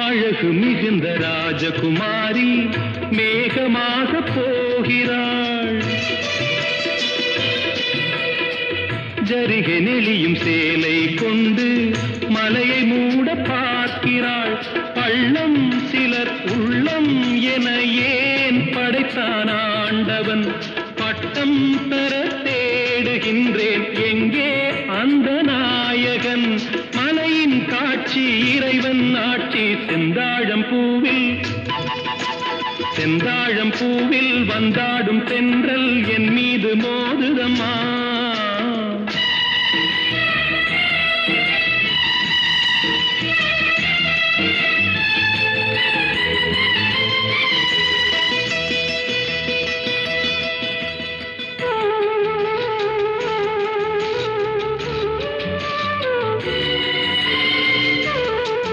அழகு மிகுந்த ராஜகுமாரி மேகமாக போகிறாள். ஜரிகை நெளியும் சேலை கொண்டு மலையை மூட பார்க்கிறாள். பள்ளம் சிலர் உள்ளம் என ஏன் படைத்தான் ஆண்டவன்? பட்டம் பெற தேடுகின்றேன், எங்கே அந்த நாயகன்? மலையின் காட்சி இறைவன் ஆட்சி. செந்தாழம் பூவில் வந்தாடும் தென்றல் என் மீது மோதுதம்மா.